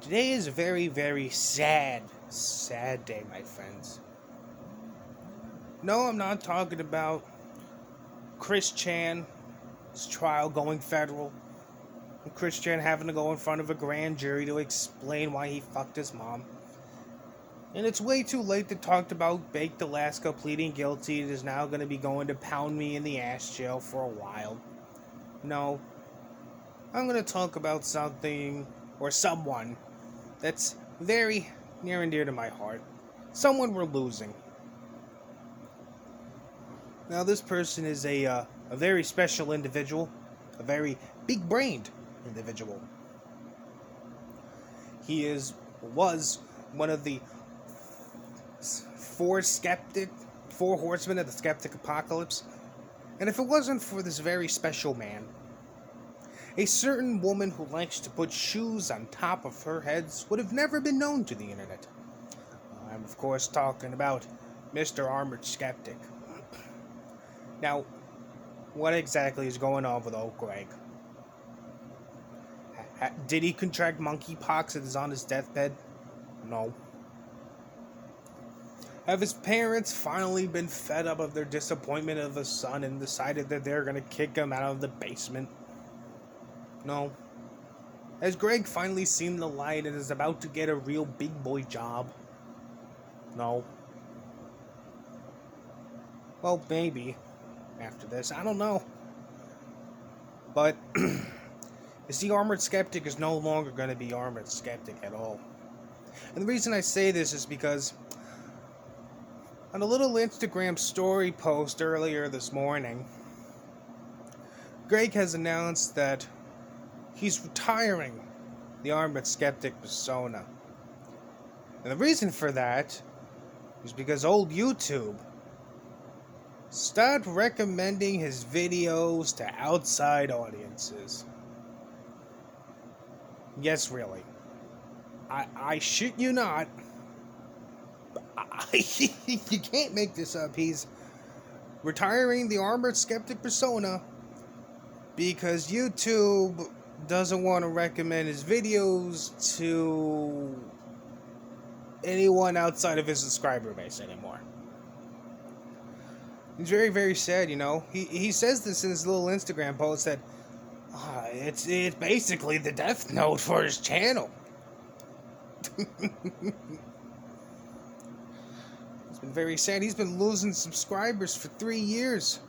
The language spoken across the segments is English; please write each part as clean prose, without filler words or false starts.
Today is a very, very sad day, my friends. No, I'm not talking about Chris Chan's trial going federal. And Chris Chan having to go in front of a grand jury to explain why he fucked his mom. And it's way too late to talk about Baked Alaska pleading guilty and is now going to be going to pound me in the ass jail for a while. No, I'm going to talk about something or someone that's very near and dear to my heart. Someone we're losing. Now, this person is a very special individual, a very big-brained individual. He was one of the four horsemen of the skeptic apocalypse, and if it wasn't for this very special man, a certain woman who likes to put shoes on top of her heads would have never been known to the internet. I'm of course talking about Mr. Armored Skeptic. Now, what exactly is going on with old Greg? Did he contract monkeypox and is on his deathbed? No. Have his parents finally been fed up of their disappointment of a son and decided that they're going to kick him out of the basement? No. Has Greg finally seen the light and is about to get a real big boy job? No. Well, maybe. After this, I don't know. But, the Armored Skeptic is no longer going to be Armored Skeptic at all. And the reason I say this is because on a little Instagram story post earlier this morning, Greg has announced that he's retiring the Armored Skeptic persona. And the reason for that is because old YouTube stopped recommending his videos to outside audiences. Yes, really. I shit you not. You can't make this up. He's retiring the Armored Skeptic persona because YouTube doesn't want to recommend his videos to anyone outside of his subscriber base anymore. It's very, very sad, you know. He says this in his little Instagram post that it's basically the death note for his channel. It's been very sad. He's been losing subscribers for 3 years.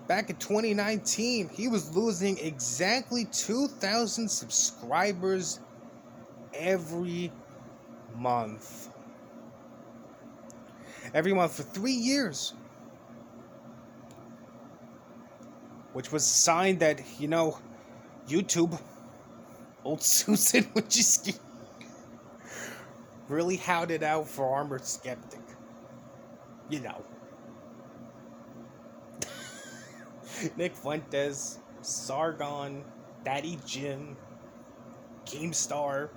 Back in 2019, he was losing exactly 2,000 subscribers every month. Every month for 3 years. Which was a sign that, you know, YouTube, old Susan Wojcicki, really howled out for Armored Skeptic. You know. Nick Fuentes, Sargon, Daddy Jim, Keemstar.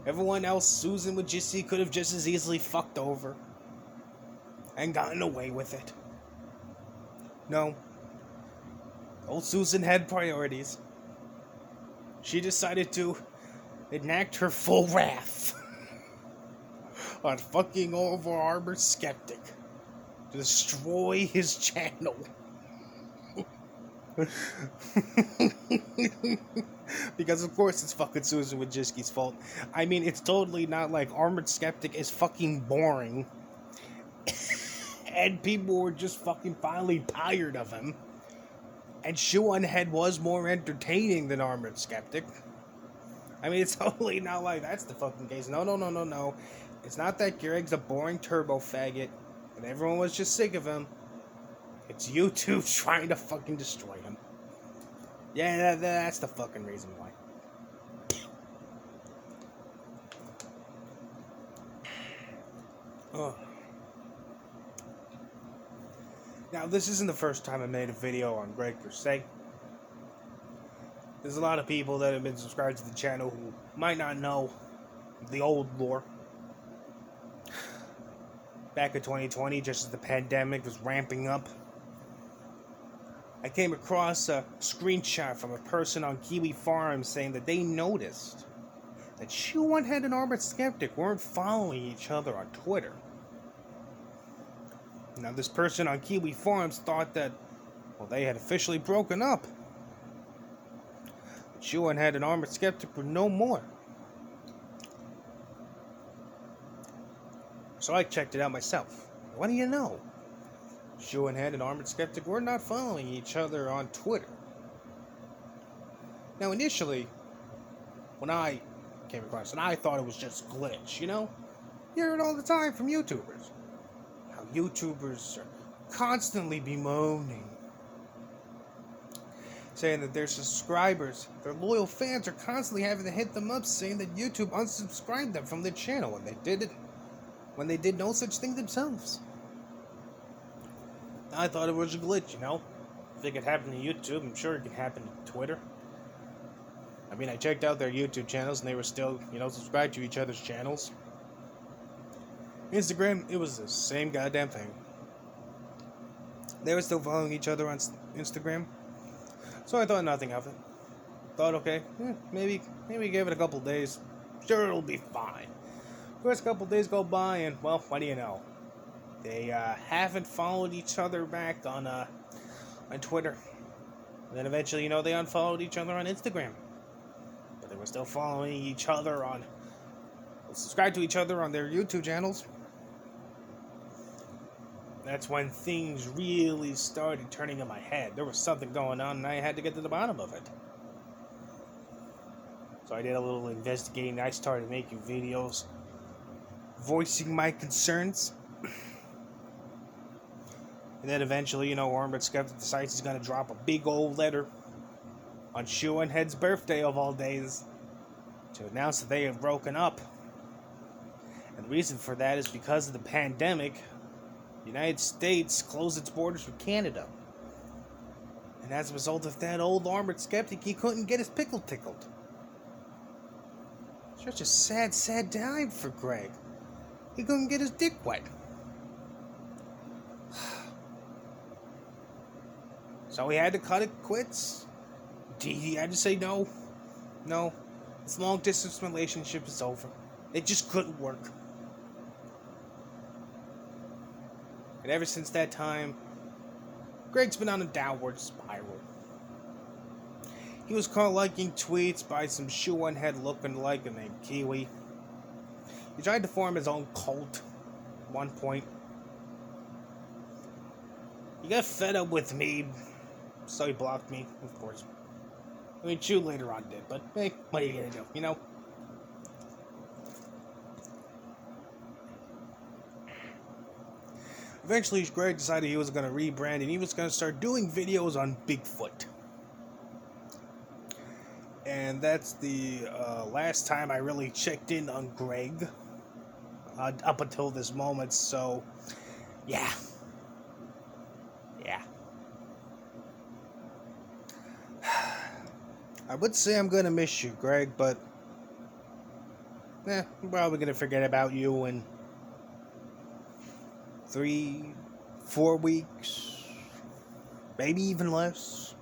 Everyone else Susan Wojcicki could have just as easily fucked over and gotten away with it. No. Old Susan had priorities. She decided to enact her full wrath on fucking over Armored Skeptic to destroy his channel. Because of course it's fucking Susan Wojcicki's fault. I mean, it's totally not like Armored Skeptic is fucking boring and people were just fucking finally tired of him. And Shoe on Head was more entertaining than Armored Skeptic. I mean, it's totally not like that's the fucking case. No. It's not that Greg's a boring turbo faggot and everyone was just sick of him. It's YouTube trying to fucking destroy him. Yeah, that's the fucking reason why. Ugh. Now, this isn't the first time I made a video on Greg per se. There's a lot of people that have been subscribed to the channel who might not know the old lore. Back in 2020, just as the pandemic was ramping up, I came across a screenshot from a person on Kiwi Farms saying that they noticed that Shoe-One-Head and Armored Skeptic weren't following each other on Twitter. Now, this person on Kiwi Farms thought that, well, they had officially broken up. Shoe-One-Head and Armored Skeptic were no more. So I checked it out myself. What do you know? Shoe-One-Head and Armored Skeptic were not following each other on Twitter. Now, initially, when I came across it, I thought it was just a glitch, you know? You hear it all the time from YouTubers. How YouTubers are constantly bemoaning, saying that their subscribers, their loyal fans, are constantly having to hit them up saying that YouTube unsubscribed them from their channel when they did no such thing themselves. I thought it was a glitch, you know? If it could happen to YouTube, I'm sure it could happen to Twitter. I mean, I checked out their YouTube channels and they were still, subscribed to each other's channels. Instagram, it was the same goddamn thing. They were still following each other on Instagram. So I thought nothing of it. Thought, okay, maybe give it a couple days. Sure, it'll be fine. First couple days go by and, well, what do you know? They haven't followed each other back on Twitter. And then eventually, they unfollowed each other on Instagram. But they were still following each other subscribed to each other on their YouTube channels. That's when things really started turning in my head. There was something going on and I had to get to the bottom of it. So I did a little investigating. I started making videos voicing my concerns. And then eventually, Armored Skeptic decides he's going to drop a big old letter on Shoe-One-Head's birthday of all days to announce that they have broken up. And the reason for that is because of the pandemic. The United States closed its borders with Canada. And as a result of that, old Armored Skeptic, he couldn't get his pickle tickled. Such a sad, sad time for Greg. He couldn't get his dick wet. So he had to cut it quits. He had to say no. No, this long distance relationship is over. It just couldn't work. And ever since that time, Greg's been on a downward spiral. He was caught liking tweets by some Shoe-One-Head looking-like named Kiwi. He tried to form his own cult at one point. He got fed up with me, so he blocked me, of course. I mean, Chew later on did, but hey, what are you gonna do, Eventually, Greg decided he was going to rebrand and he was going to start doing videos on Bigfoot. And that's the last time I really checked in on Greg up until this moment, so yeah. I would say I'm going to miss you, Greg, but I'm probably going to forget about you in 3-4 weeks, maybe even less.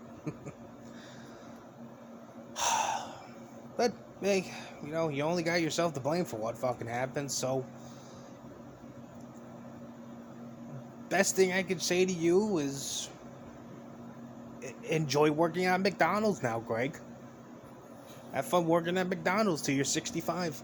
But hey, you only got yourself to blame for what fucking happened, so best thing I could say to you is enjoy working at McDonald's now, Greg. Have fun working at McDonald's till you're 65.